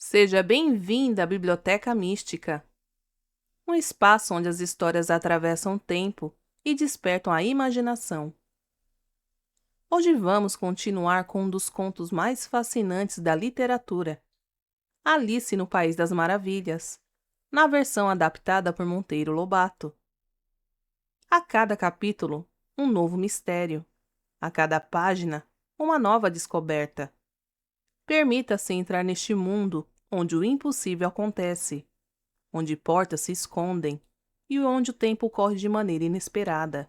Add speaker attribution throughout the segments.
Speaker 1: Seja bem-vinda à Biblioteca Mística, um espaço onde as histórias atravessam o tempo e despertam a imaginação. Hoje vamos continuar com um dos contos mais fascinantes da literatura, Alice no País das Maravilhas, na versão adaptada por Monteiro Lobato. A cada capítulo, um novo mistério. A cada página, uma nova descoberta. Permita-se entrar neste mundo onde o impossível acontece, onde portas se escondem e onde o tempo corre de maneira inesperada.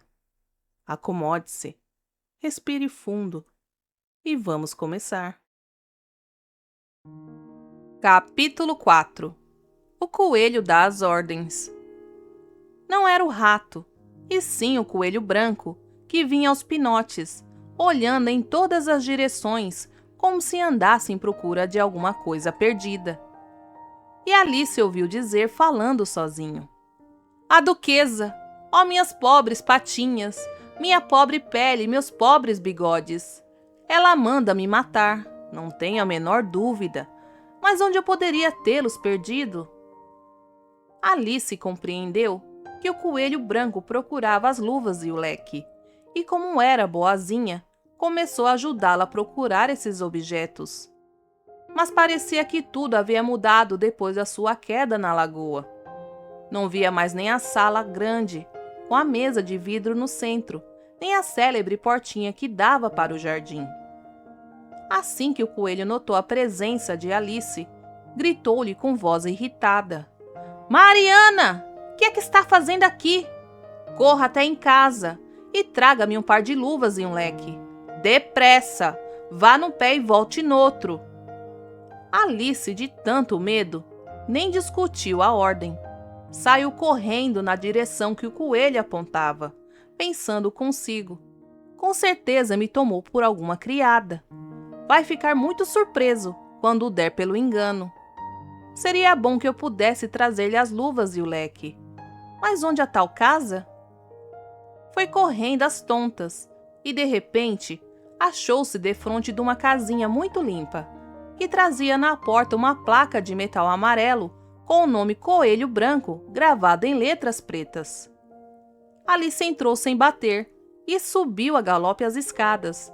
Speaker 1: Acomode-se, respire fundo e vamos começar. Capítulo 4. O coelho dá as ordens. Não era o rato, e sim o coelho branco, que vinha aos pinotes, olhando em todas as direções, como se andasse em procura de alguma coisa perdida. E Alice ouviu dizer falando sozinho: "A duquesa! Ó minhas pobres patinhas, minha pobre pele, meus pobres bigodes! Ela manda me matar, não tenho a menor dúvida, mas onde eu poderia tê-los perdido?" Alice compreendeu que o coelho branco procurava as luvas e o leque, e como era boazinha, começou a ajudá-la a procurar esses objetos. Mas parecia que tudo havia mudado depois da sua queda na lagoa. Não via mais nem a sala grande, com a mesa de vidro no centro, nem a célebre portinha que dava para o jardim. Assim que o coelho notou a presença de Alice, gritou-lhe com voz irritada: "Mariana! O que é que está fazendo aqui? Corra até em casa e traga-me um par de luvas e um leque. Depressa! Vá num pé e volte noutro." Alice, de tanto medo, nem discutiu a ordem. Saiu correndo na direção que o coelho apontava, pensando consigo: "Com certeza me tomou por alguma criada. Vai ficar muito surpreso quando o der pelo engano. Seria bom que eu pudesse trazer-lhe as luvas e o leque. Mas onde a tal casa?" Foi correndo às tontas e, de repente, achou-se defronte de uma casinha muito limpa, que trazia na porta uma placa de metal amarelo com o nome Coelho Branco gravado em letras pretas. Alice entrou sem bater e subiu a galope as escadas,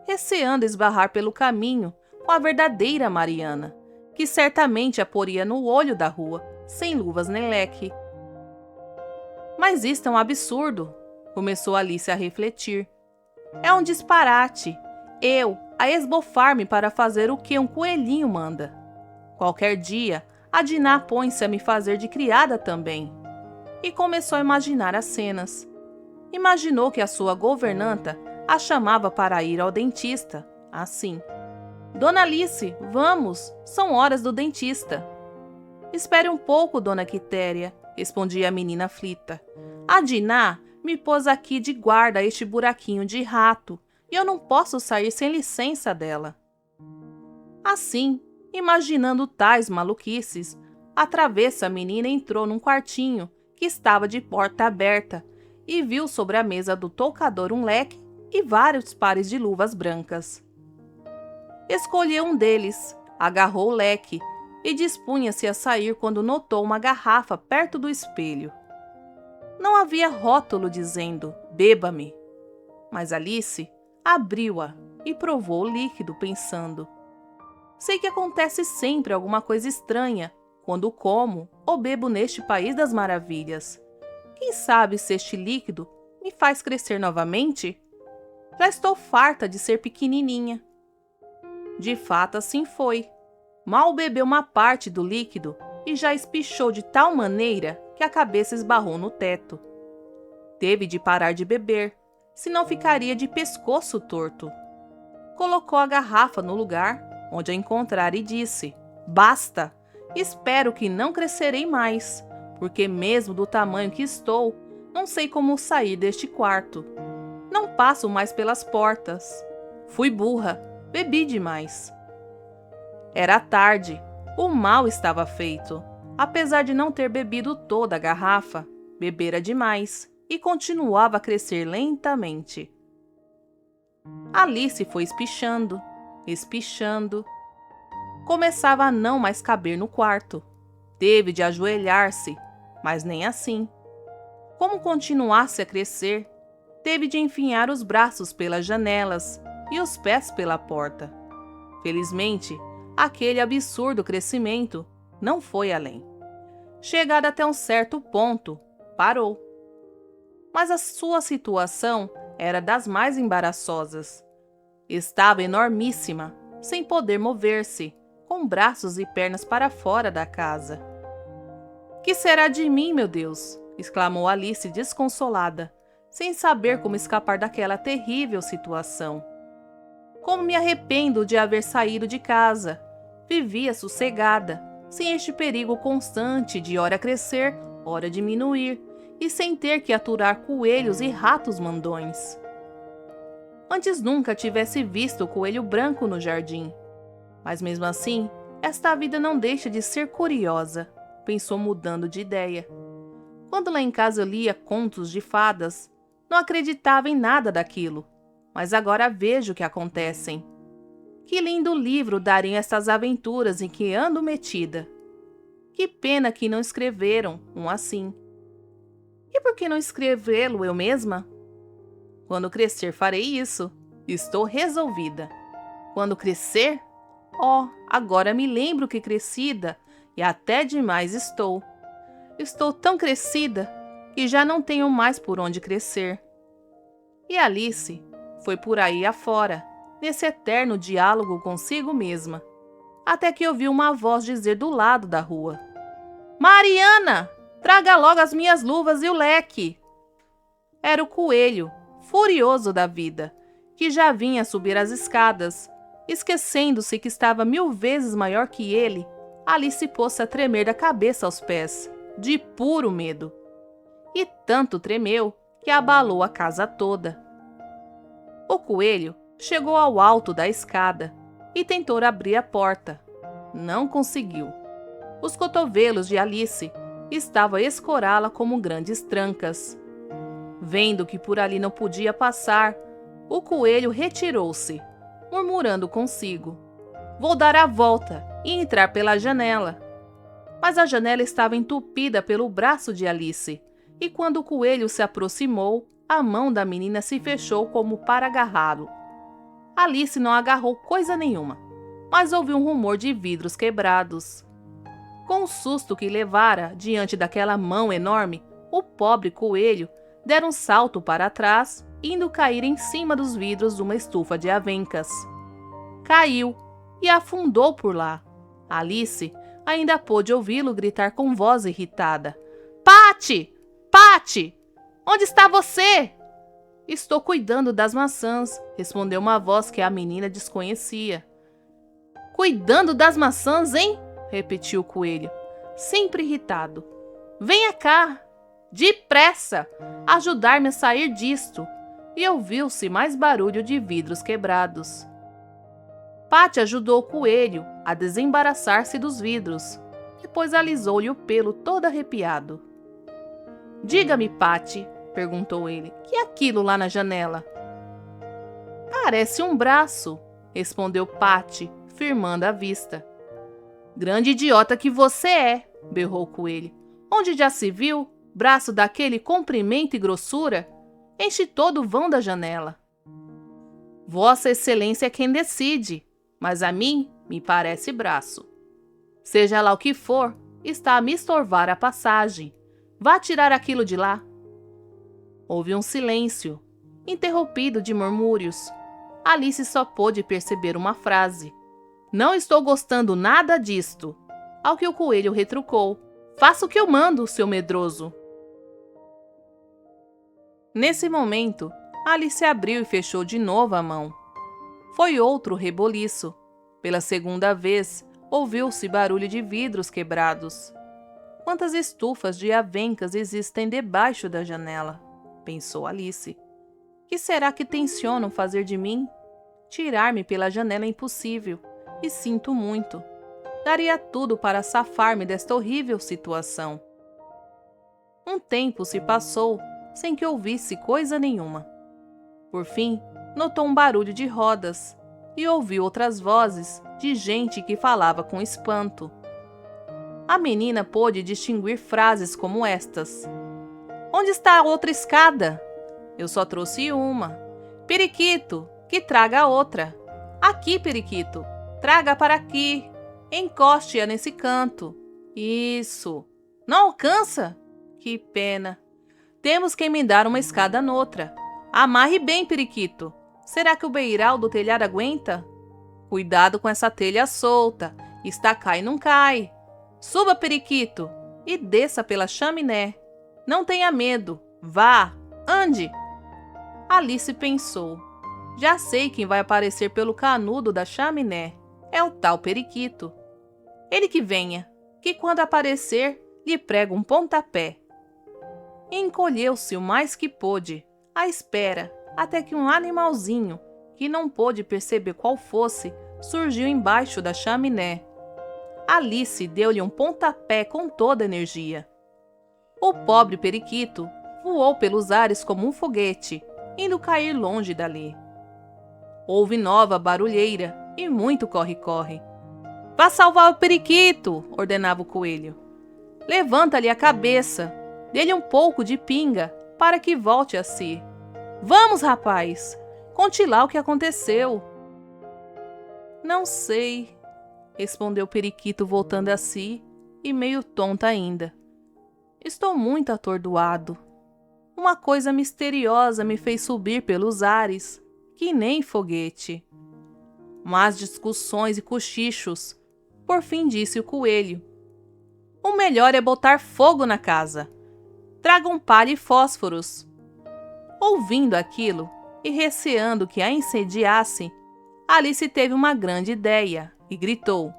Speaker 1: receando esbarrar pelo caminho com a verdadeira Mariana, que certamente a poria no olho da rua, sem luvas nem leque. "Mas isto é um absurdo", começou Alice a refletir. "É um disparate. Eu, a esbofar-me para fazer o que um coelhinho manda. Qualquer dia, a Diná põe-se a me fazer de criada também." E começou a imaginar as cenas. Imaginou que a sua governanta a chamava para ir ao dentista, assim: "Dona Alice, vamos, são horas do dentista." "Espere um pouco, Dona Quitéria", respondia a menina aflita. "A Diná me pôs aqui de guarda a este buraquinho de rato, e eu não posso sair sem licença dela." Assim, imaginando tais maluquices, a travessa menina entrou num quartinho que estava de porta aberta e viu sobre a mesa do toucador um leque e vários pares de luvas brancas. Escolheu um deles, agarrou o leque e dispunha-se a sair quando notou uma garrafa perto do espelho. Não havia rótulo dizendo "beba-me", mas Alice abriu-a e provou o líquido, pensando: "Sei que acontece sempre alguma coisa estranha quando como ou bebo neste país das maravilhas. Quem sabe se este líquido me faz crescer novamente? Já estou farta de ser pequenininha." De fato, assim foi. Mal bebeu uma parte do líquido e já espichou de tal maneira que a cabeça esbarrou no teto. Teve de parar de beber, senão ficaria de pescoço torto. Colocou a garrafa no lugar onde a encontrara e disse: "Basta! Espero que não crescerei mais, porque mesmo do tamanho que estou, não sei como sair deste quarto. Não passo mais pelas portas. Fui burra, bebi demais." Era tarde, o mal estava feito. Apesar de não ter bebido toda a garrafa, bebera demais e continuava a crescer lentamente. Alice foi espichando, espichando. começava a não mais caber no quarto. Teve de ajoelhar-se, mas nem assim. Como continuasse a crescer, teve de enfiar os braços pelas janelas e os pés pela porta. Felizmente, aquele absurdo crescimento não foi além. Chegada até um certo ponto, parou. Mas a sua situação era das mais embaraçosas. Estava enormíssima, sem poder mover-se, com braços e pernas para fora da casa. "Que será de mim, meu Deus?" exclamou Alice desconsolada, sem saber como escapar daquela terrível situação. "Como me arrependo de haver saído de casa. Vivia sossegada, sem este perigo constante de ora crescer, ora diminuir, e sem ter que aturar coelhos e ratos mandões. Antes nunca tivesse visto o coelho branco no jardim. Mas mesmo assim, esta vida não deixa de ser curiosa", pensou mudando de ideia. Quando lá em casa eu lia contos de fadas, não acreditava em nada daquilo, mas agora vejo que acontecem. Que lindo livro dariam estas aventuras em que ando metida. Que pena que não escreveram um assim. E por que não escrevê-lo eu mesma? Quando crescer farei isso. Estou resolvida. Quando crescer? Oh, agora me lembro que crescida, e até demais estou. Estou tão crescida que já não tenho mais por onde crescer. E Alice foi por aí afora, nesse eterno diálogo consigo mesma, até que ouviu uma voz dizer do lado da rua: "Mariana, traga logo as minhas luvas e o leque." Era o coelho, furioso da vida, que já vinha subir as escadas. Esquecendo-se que estava 1000 vezes maior que ele, Alice pôs-se a tremer da cabeça aos pés, de puro medo. E tanto tremeu que abalou a casa toda. O coelho chegou ao alto da escada e tentou abrir a porta. Não conseguiu. Os cotovelos de Alice estavam a escorá-la como grandes trancas. Vendo que por ali não podia passar, o coelho retirou-se, murmurando consigo: "Vou dar a volta e entrar pela janela." Mas a janela estava entupida pelo braço de Alice, e quando o coelho se aproximou, a mão da menina se fechou como para agarrá-lo. Alice não agarrou coisa nenhuma, mas ouviu um rumor de vidros quebrados. Com o susto que levara diante daquela mão enorme, o pobre coelho dera um salto para trás, indo cair em cima dos vidros de uma estufa de avencas. Caiu e afundou por lá. Alice ainda pôde ouvi-lo gritar com voz irritada: "Patty! Patty! Onde está você?" "Estou cuidando das maçãs", respondeu uma voz que a menina desconhecia. "Cuidando das maçãs, hein?" repetiu o coelho, sempre irritado. "Venha cá, depressa, ajudar-me a sair disto." E ouviu-se mais barulho de vidros quebrados. Patty ajudou o coelho a desembaraçar-se dos vidros. Depois alisou-lhe o pelo todo arrepiado. "Diga-me, Patty", perguntou ele, "que é aquilo lá na janela?" "Parece um braço", respondeu Patty, firmando a vista. "Grande idiota que você é", berrou o coelho. "Onde já se viu braço daquele comprimento e grossura? Enche todo o vão da janela." "Vossa Excelência é quem decide, mas a mim me parece braço. Seja lá o que for, está a me estorvar a passagem. Vá tirar aquilo de lá." Houve um silêncio, interrompido de murmúrios. Alice só pôde perceber uma frase: "Não estou gostando nada disto." Ao que o coelho retrucou: "Faça o que eu mando, seu medroso." Nesse momento, Alice abriu e fechou de novo a mão. Foi outro reboliço. Pela segunda vez, ouviu-se barulho de vidros quebrados. Quantas estufas de avencas existem debaixo da janela? Pensou Alice. Que será que tencionam fazer de mim? Tirar-me pela janela é impossível, e sinto muito. Daria tudo para safar-me desta horrível situação. Um tempo se passou sem que ouvisse coisa nenhuma. Por fim, notou um barulho de rodas. e ouviu outras vozes de gente que falava com espanto. A menina pôde distinguir frases como estas: "Onde está a outra escada? Eu só trouxe uma. Periquito, que traga a outra. Aqui, Periquito, traga para aqui. Encoste-a nesse canto. Isso. Não alcança? Que pena. Temos que emendar uma escada noutra. Amarre bem, Periquito. Será que o beiral do telhado aguenta? Cuidado com essa telha solta. Está cai e não cai. Suba, Periquito, e desça pela chaminé. Não tenha medo. Vá, ande." Alice pensou: já sei quem vai aparecer pelo canudo da chaminé. É o tal Periquito. Ele que venha, que quando aparecer, lhe prego um pontapé. E encolheu-se o mais que pôde, à espera, até que um animalzinho, que não pôde perceber qual fosse, surgiu embaixo da chaminé. Alice deu-lhe um pontapé com toda a energia. O pobre Periquito voou pelos ares como um foguete, indo cair longe dali. Houve nova barulheira e muito corre-corre. "Vá salvar o Periquito!" ordenava o coelho. "Levanta-lhe a cabeça, dê-lhe um pouco de pinga para que volte a si. Vamos, rapaz, conte lá o que aconteceu." "Não sei", respondeu o Periquito voltando a si e meio tonto ainda. "Estou muito atordoado. Uma coisa misteriosa me fez subir pelos ares, que nem foguete." Mas discussões e cochichos. Por fim disse o coelho: "O melhor é botar fogo na casa. Tragam palha e fósforos." Ouvindo aquilo e receando que a incendiasse, Alice teve uma grande ideia e gritou: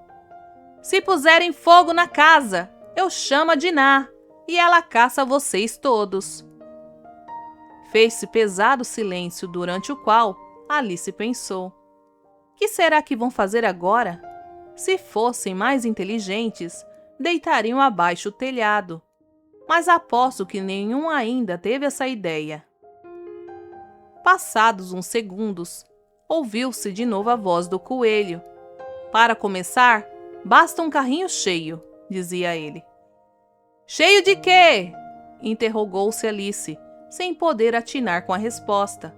Speaker 1: "Se puserem fogo na casa, eu chamo a Diná e ela caça vocês todos." Fez-se pesado silêncio, durante o qual Alice pensou: que será que vão fazer agora? Se fossem mais inteligentes, deitariam abaixo o telhado. Mas aposto que nenhum ainda teve essa ideia. Passados uns segundos, ouviu-se de novo a voz do coelho. "Para começar, basta um carrinho cheio", dizia ele. "Cheio de quê?" interrogou-se Alice, sem poder atinar com a resposta.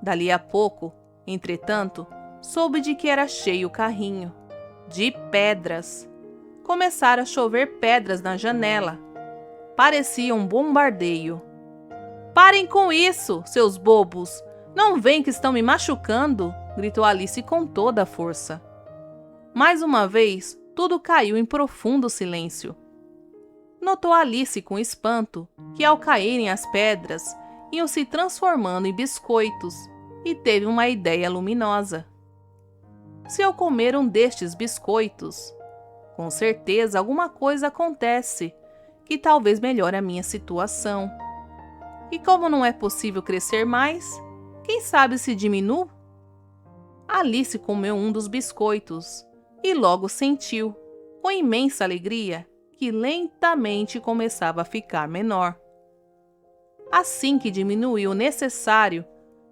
Speaker 1: Dali a pouco, entretanto, soube de que era cheio o carrinho. De pedras. Começara a chover pedras na janela. Parecia um bombardeio. "Parem com isso, seus bobos! Não veem que estão me machucando?" gritou Alice com toda a força. Mais uma vez, tudo caiu em profundo silêncio. Notou Alice com espanto que, ao caírem as pedras, iam se transformando em biscoitos, e teve uma ideia luminosa. Se eu comer um destes biscoitos, com certeza alguma coisa acontece que talvez melhore a minha situação. E como não é possível crescer mais, quem sabe se diminuo? Alice comeu um dos biscoitos e logo sentiu, com imensa alegria, que lentamente começava a ficar menor. Assim que diminuiu o necessário,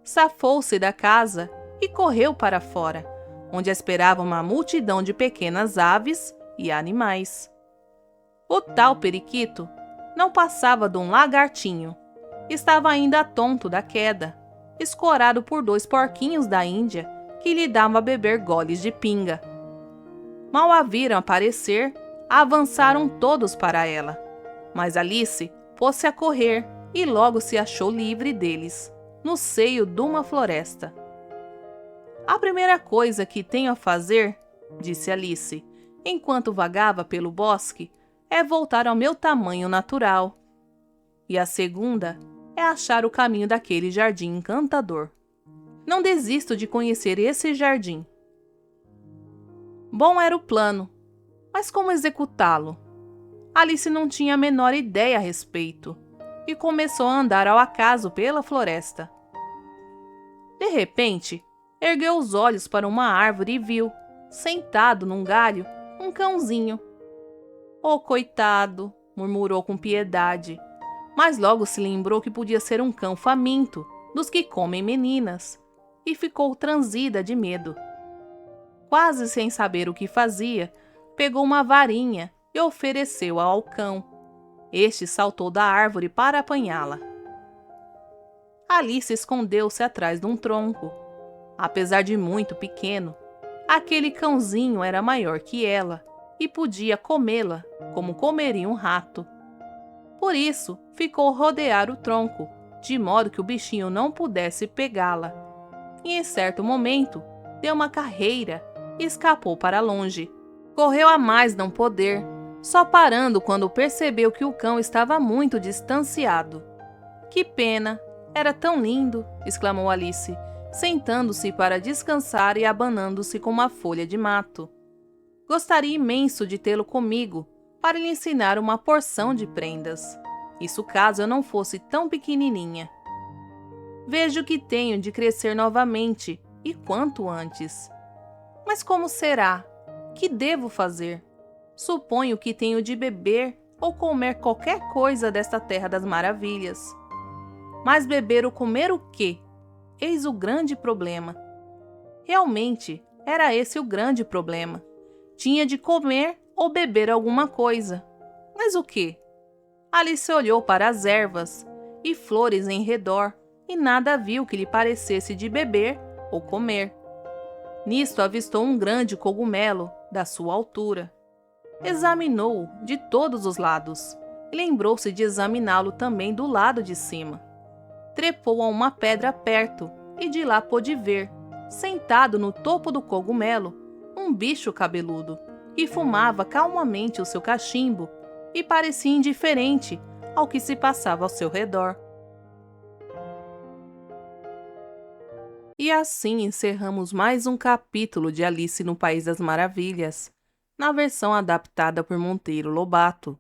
Speaker 1: safou-se da casa e correu para fora, onde a esperava uma multidão de pequenas aves e animais. O tal Periquito não passava de um lagartinho. Estava ainda tonto da queda, escorado por 2 porquinhos da Índia que lhe davam a beber goles de pinga. Mal a viram aparecer, avançaram todos para ela, mas Alice pôs-se a correr e logo se achou livre deles, no seio de uma floresta. "A primeira coisa que tenho a fazer", disse Alice, enquanto vagava pelo bosque, "é voltar ao meu tamanho natural. E a segunda é achar o caminho daquele jardim encantador. Não desisto de conhecer esse jardim." Bom era o plano, mas como executá-lo? Alice não tinha a menor ideia a respeito e começou a andar ao acaso pela floresta. De repente, ergueu os olhos para uma árvore e viu, sentado num galho, um cãozinho. "Oh, coitado!" murmurou com piedade, mas logo se lembrou que podia ser um cão faminto, dos que comem meninas. e ficou transida de medo. Quase sem saber o que fazia, pegou uma varinha e ofereceu-a ao cão. Este saltou da árvore para apanhá-la. Alice escondeu-se atrás de um tronco. Apesar de muito pequeno, aquele cãozinho era maior que ela e podia comê-la como comeria um rato. Por isso, ficou rodear o tronco, de modo que o bichinho não pudesse pegá-la. E em certo momento, deu uma carreira e escapou para longe. Correu a mais não poder, só parando quando percebeu que o cão estava muito distanciado. Que pena! Era tão lindo! Exclamou Alice, sentando-se para descansar e abanando-se com uma folha de mato. Gostaria imenso de tê-lo comigo, para lhe ensinar uma porção de prendas. Isso caso eu não fosse tão pequenininha. Vejo que tenho de crescer novamente, e quanto antes. Mas como será? Que devo fazer? Suponho que tenho de beber ou comer qualquer coisa desta terra das maravilhas. Mas beber ou comer o quê? Eis o grande problema. Realmente, era esse o grande problema. Tinha de comer ou beber alguma coisa. Mas o quê? Alice olhou para as ervas e flores em redor e nada viu que lhe parecesse de beber ou comer. Nisto avistou um grande cogumelo da sua altura. Examinou-o de todos os lados e lembrou-se de examiná-lo também do lado de cima. Trepou a uma pedra perto e de lá pôde ver, sentado no topo do cogumelo, um bicho cabeludo, que fumava calmamente o seu cachimbo e parecia indiferente ao que se passava ao seu redor. E assim encerramos mais um capítulo de Alice no País das Maravilhas, na versão adaptada por Monteiro Lobato.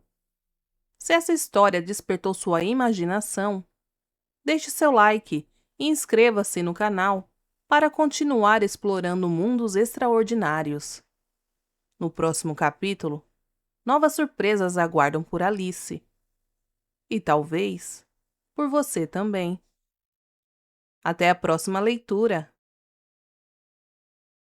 Speaker 1: Se essa história despertou sua imaginação, deixe seu like e inscreva-se no canal para continuar explorando mundos extraordinários. No próximo capítulo, novas surpresas aguardam por Alice. E talvez por você também. Até a próxima leitura!